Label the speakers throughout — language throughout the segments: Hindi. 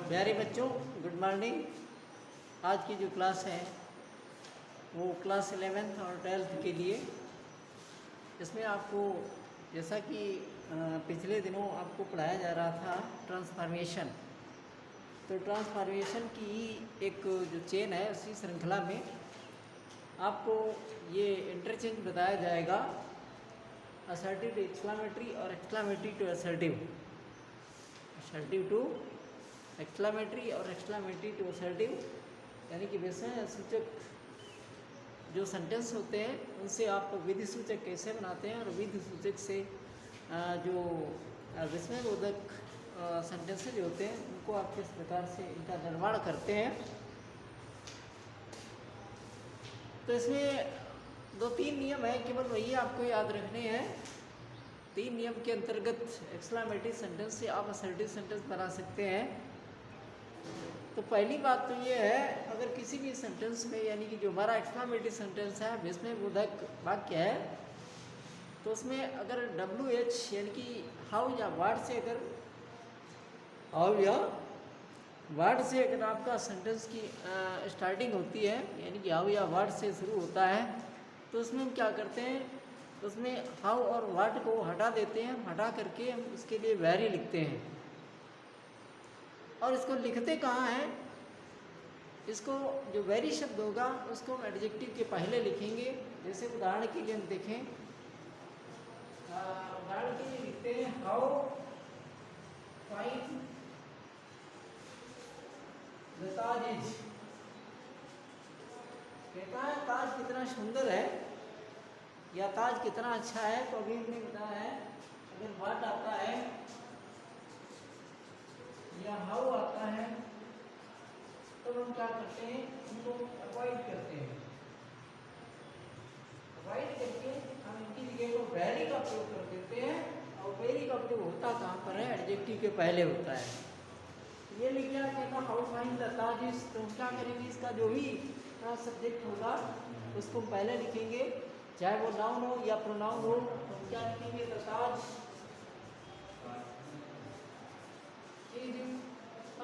Speaker 1: प्यारे बच्चों, गुड मॉर्निंग। आज की जो क्लास है वो क्लास 11th और 12th के लिए। इसमें आपको जैसा कि पिछले दिनों आपको पढ़ाया जा रहा था ट्रांसफॉर्मेशन, तो ट्रांसफॉर्मेशन की एक जो चेन है उसी श्रृंखला में आपको ये इंटरचेंज बताया जाएगा, असर्टिव टू एक्सक्लामेटरी और exclamatory to assertive, assertive to exclamatory और एक्सक्लामेटरी टू असर्टिव, यानी कि विस्मय सूचक जो सेंटेंस होते हैं उनसे आप विधि सूचक कैसे बनाते हैं और विधि सूचक से जो विस्मयबोधक सेंटेंसेज होते हैं उनको आप किस प्रकार से इनका निर्माण करते हैं। तो इसमें 2-3 नियम है, केवल वही आपको याद रखने हैं। 3 नियम के अंतर्गत एक्सक्लामेटरी सेंटेंस से आप असर्टिव सेंटेंस बना सकते हैं। तो पहली बात तो ये है, अगर किसी भी सेंटेंस में यानी कि जो हमारा एक्सक्लामेटरी सेंटेंस है विस्मयबोधक वाक्य है, तो उसमें अगर WH यानी कि हाउ या वाट से अगर हाउ या वाट से अगर आपका सेंटेंस की स्टार्टिंग होती है, यानी कि हाउ या वाट से शुरू होता है, तो उसमें हम क्या करते हैं, उसमें हाउ और वाट को हटा देते हैं। हटा करके हम उसके लिए वेरी लिखते हैं। और इसको लिखते कहाँ हैं, इसको जो वेरी शब्द होगा उसको हम एडजेक्टिव के पहले लिखेंगे। जैसे उदाहरण के लिए हम देखें, उदाहरण के लिए लिखते हैं how fine the Taj is. कहता है ताज कितना सुंदर है या ताज कितना अच्छा है। तो अभी हमने बताया है अगर वाट आता है या हाउ आता है तो हम क्या करते हैं, उनको अवॉइड करते हैं। अवॉइड करके हम इनकी जगह को वेरी का प्रयोग कर देते हैं। और वेरी का प्रयोग होता कहाँ पर है, एडजेक्टिव के पहले होता है। ये लिख लिया, कहता how fine the Taj is, तो हम क्या करेंगे, इसका जो भी सब्जेक्ट होगा उसको हम पहले लिखेंगे, चाहे वो नाउन हो या प्रोनाउन हो। तो हम क्या लिखेंगे, द ताज।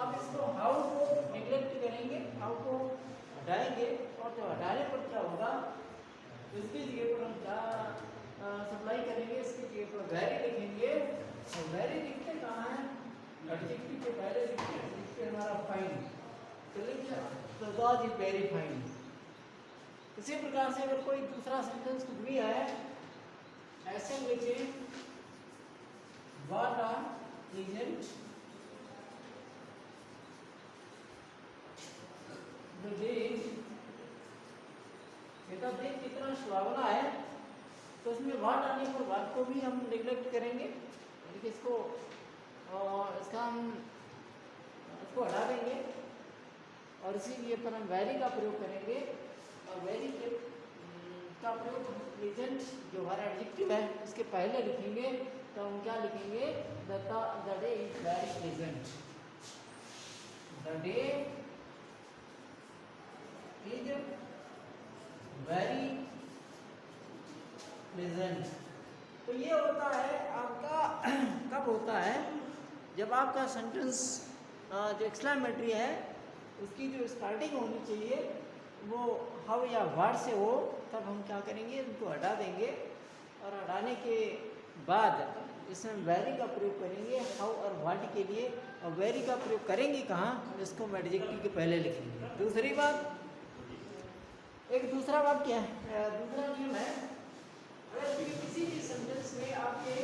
Speaker 1: अब इसको हाउ को निगलेक्ट करेंगे, हाउ को हटाएंगे, और जब हटाने पर क्या होगा, इसकी जगह पर हम क्या सप्लाई करेंगे, इसकी जगह पर वेरी लिखेंगे। और वेरी लिखते कहाँ है, एडजेक्टिव के पहले लिखते हमारा फाइन, तो लिखिए the Taj is very fine. इसी प्रकार से अगर कोई दूसरा सेंटेंस कुछ भी है, ऐसे लिखे what are pleasant the day, कहता दिन कितना सुहावना है। तो उसमें वाट आने पर वाट को भी हम निगलेक्ट करेंगे, यानी कि इसको इसका हम इसको हटा देंगे और इसीलिए पर हम वेरी का प्रयोग करेंगे। और वेरी का प्रयोग प्रेजेंट जो हमारा एडजेक्टिव है उसके पहले लिखेंगे। तो हम क्या लिखेंगे, the day is very present, the day is very present. तो ये होता है आपका कब होता है, जब आपका सेंटेंस जो एक्सक्लेमेटरी है उसकी जो स्टार्टिंग होनी चाहिए वो हाउ या वाट से हो, तब हम क्या करेंगे, उनको हटा देंगे। और हटाने के बाद इसमें वेरी का प्रयोग करेंगे हाउ और वाट के लिए। और वेरी का प्रयोग करेंगे कहाँ, इसको हम एडजेक्टिव के पहले लिखेंगे। दूसरी बात, एक दूसरा वाक्य है, दूसरा नियम है, अगर किसी भी सेंटेंस में आपके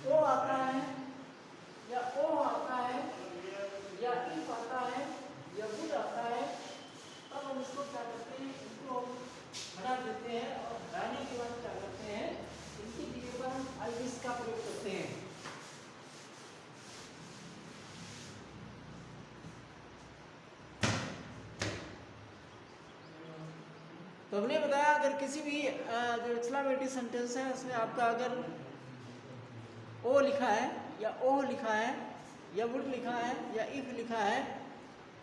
Speaker 1: ओ आता है या ओ आता है या इफ आता है या वुड आता है, तब हम इसको क्या करते हैं, इसको हटा देते हैं। और हटाने के बाद क्या करते हैं, इनकी जगह पर हम आई विश का प्रयोग करते हैं। तो हमने बताया अगर किसी भी जो एक्सक्लेमेटरी सेंटेंस है उसमें आपका अगर ओ लिखा है या ओह लिखा है या वुड लिखा है या इफ लिखा है,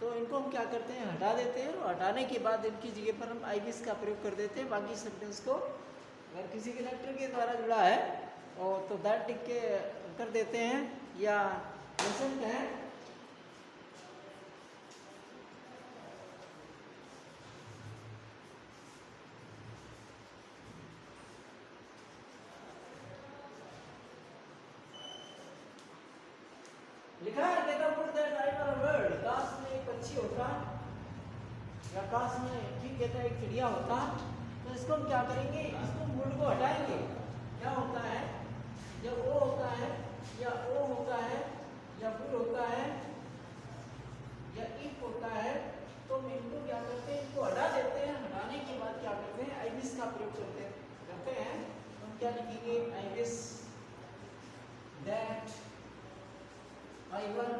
Speaker 1: तो इनको हम क्या करते हैं, हटा देते हैं। और हटाने के बाद इनकी जगह पर हम आई विश का प्रयोग कर देते हैं। बाकी सेंटेंस को अगर किसी के लेटर के द्वारा जुड़ा है और तो दैट टिक के कर देते हैं, या क्वेश्चन है लिखा है कहता put that I were a bird, काश में एक पक्षी होता या काश में ठीक कहता एक चिड़िया होता, तो इसको हम क्या करेंगे, इसको वुड को हटाएंगे। क्या होता है जब ओ होता है या ओ होता है या वुड होता है या इफ होता है, तो हम इनको क्या करते हैं, इनको हटा देते हैं। हटाने के बाद क्या करते हैं, आई विश का प्रयोग करते हैं। हम क्या लिखेंगे, I wish that I were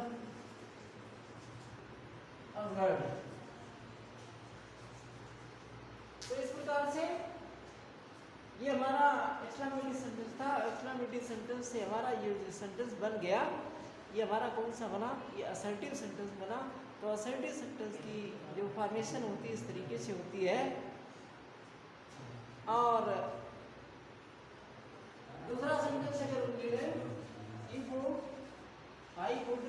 Speaker 1: a bird. तो इस प्रकार से ये हमारा एक्सक्लेमेटरी सेंटेंस था। एक्सक्लेमेटरी सेंटेंस से हमारा ये सेंटेंस बन गया। ये हमारा कौन सा बना, ये असर्टिव सेंटेंस बना। तो असर्टिव सेंटेंस की जो फॉर्मेशन होती है इस तरीके से होती है। और दूसरा सेंटेंस अगर उनके लिए, if I could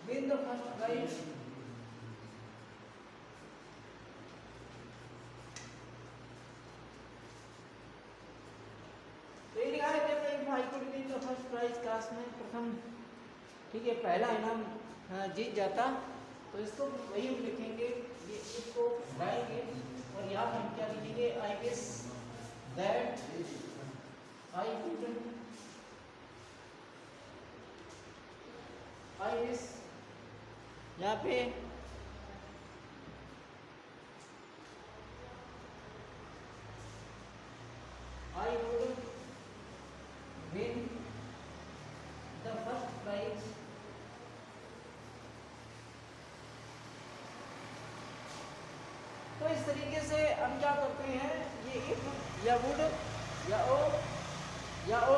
Speaker 1: win the first prize, first prize class में प्रथम, ठीक है, पहला इनाम जीत जाता। तो इसको वही हम लिखेंगे, ये इसको हटाएंगे और यहाँ पर हम क्या लिखेंगे, I wish that I could, I wish यहाँ पे I would win the first prize तो इस तरीके से हम क्या करते हैं, ये इफ या वुड या ओ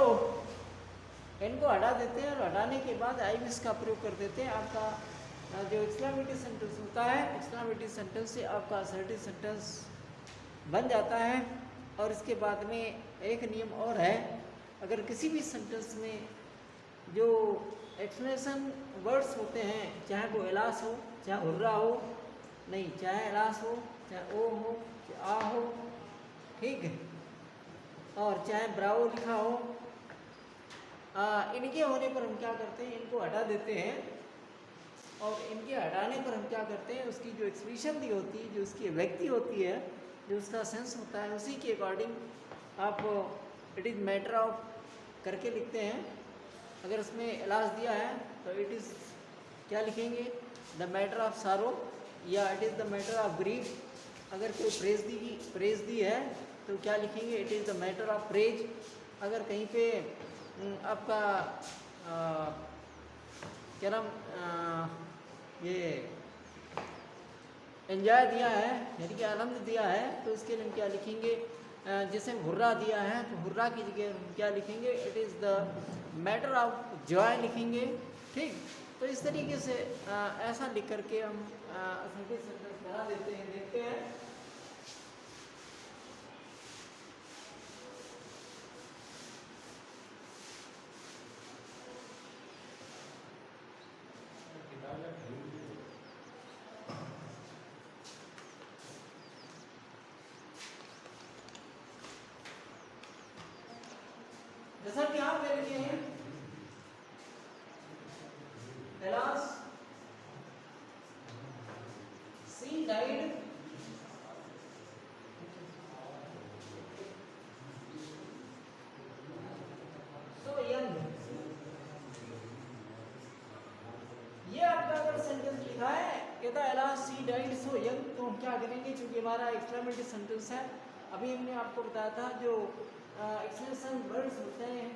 Speaker 1: इनको हटा देते हैं और हटाने के बाद आई विश का प्रयोग कर देते हैं। आपका जो एक्सक्लेमेटरी सेंटेंस होता है, एक्सक्लेमेटरी सेंटेंस से आपका असर्टिव सेंटेंस बन जाता है। और इसके बाद में एक नियम और है, अगर किसी भी सेंटेंस में जो एक्सप्लेनेशन वर्ड्स होते हैं, चाहे वो एलास हो, चाहे हुर्रा हो, नहीं चाहे एलास हो, चाहे ओ हो, चाहे आ हो, ठीक है, और चाहे ब्रावो लिखा हो, इनके होने पर हम क्या करते हैं, इनको हटा देते हैं। और इनके हटाने पर हम क्या करते हैं, उसकी जो एक्सप्रेशन दी होती है, जो उसकी व्यक्ति होती है, जो उसका सेंस होता है, उसी के अकॉर्डिंग आप इट इज़ मैटर ऑफ करके लिखते हैं। अगर उसमें एलास दिया है तो इट इज़ क्या लिखेंगे, द मैटर ऑफ सारो, या it is the matter of grief. अगर कोई प्रेज दी है तो क्या लिखेंगे, it is the matter of praise. अगर कहीं पे आपका क्या नाम, ये एंजॉय दिया है, यानी कि आनंद दिया है, तो इसके लिए हम क्या लिखेंगे, जैसे हुर्रा दिया है तो हुर्रा की जगह हम क्या लिखेंगे, it is the matter of Joy लिखेंगे, ठीक। तो इस तरीके से ऐसा लिख करके हम असर्टिव सेंटेंस बना देते हैं। देखते हैं जैसा कि आप ले लिए हैं, alas she died so young. ये आपका अगर सेंटेंस लिखा है, कहता है alas she died so young, तो हम क्या करेंगे, क्योंकि हमारा एक्सक्लेमेटरी सेंटेंस है। अभी हमने आपको बताया था जो एक्सप्लेनेशन वर्ड्स होते हैं,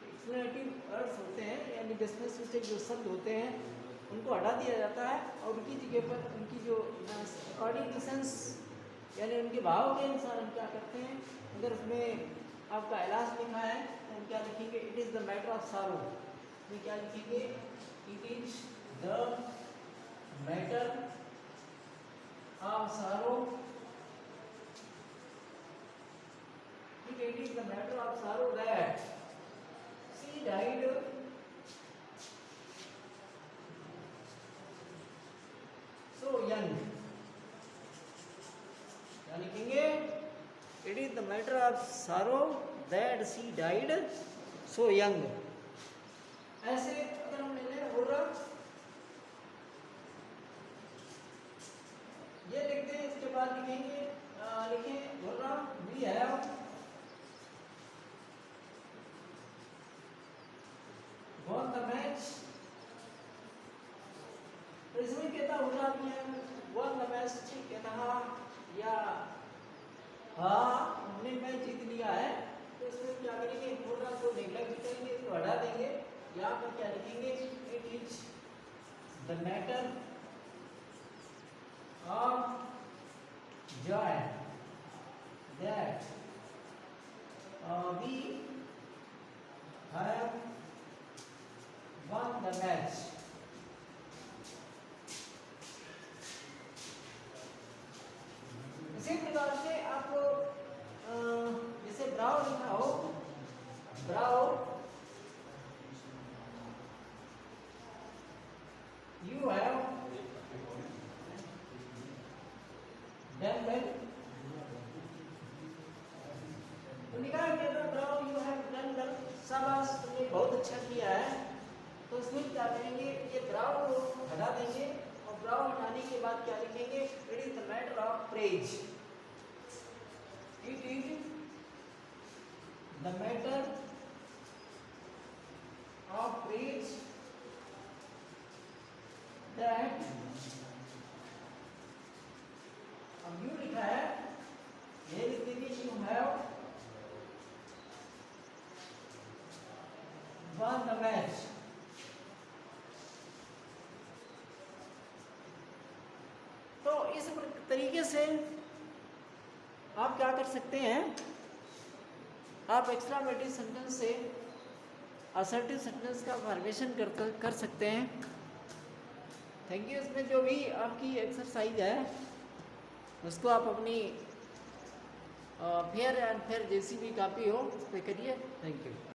Speaker 1: एक्सप्लेनेटिव वर्ड्स होते हैं, यानी जिसमें से जो शब्द होते हैं उनको हटा दिया जाता है और उनकी जगह पर उनकी जो अकॉर्डिंग टू सेंस, यानी उनके भाव के अनुसार हम क्या करते हैं। अगर उसमें आपका एलास लिखा है तो हम क्या लिखेंगे, it is the matter of सारो। में क्या लिखेंगे, it is the matter of सारो, it is the matter of sorrow that she died so young। क्या लिखेंगे, it is the matter of sorrow that she died so young। ऐसे अगर हम ले लें हो रहा, ये लिखते हैं, इसके बाद लिखेंगे लिखें हो रहा we have won the match. तो इसमें कहता हो रहा भी है won the मैच, ठीक है ना, या हाँ हमने मैच जीत लिया है। तो इसमें क्या करेंगे, हो रहा को नेगलेक्ट करेंगे, इसको हटा देंगे। यहाँ पर क्या लिखेंगे, it is the matter of joy that we have won the match। इसी प्रकार से आप जैसे ब्राउ लिखा हो, ब्राउ you have done well। तो लिखा है क्या, ब्राउ यू हैव डन वेल, शाबाश तुमने बहुत अच्छा किया है। तो इसमें क्या करेंगे, ये ब्राउ को हटा देंगे और ब्राउ हटाने के बाद क्या लिखेंगे, it is the matter of praise. It is the matter of praise that, अब यू लिखा है, ये लिख देंगे you have won the match। तो इस तरीके से आप क्या कर सकते हैं, आप एक्सक्लेमेटरी सेंटेंस से असर्टिव सेंटेंस का फॉर्मेशन कर सकते हैं। Thank you. इसमें जो भी आपकी एक्सरसाइज है उसको आप अपनी फेयर एंड फेयर जैसी भी कॉपी हो उस पर करिए। Thank you.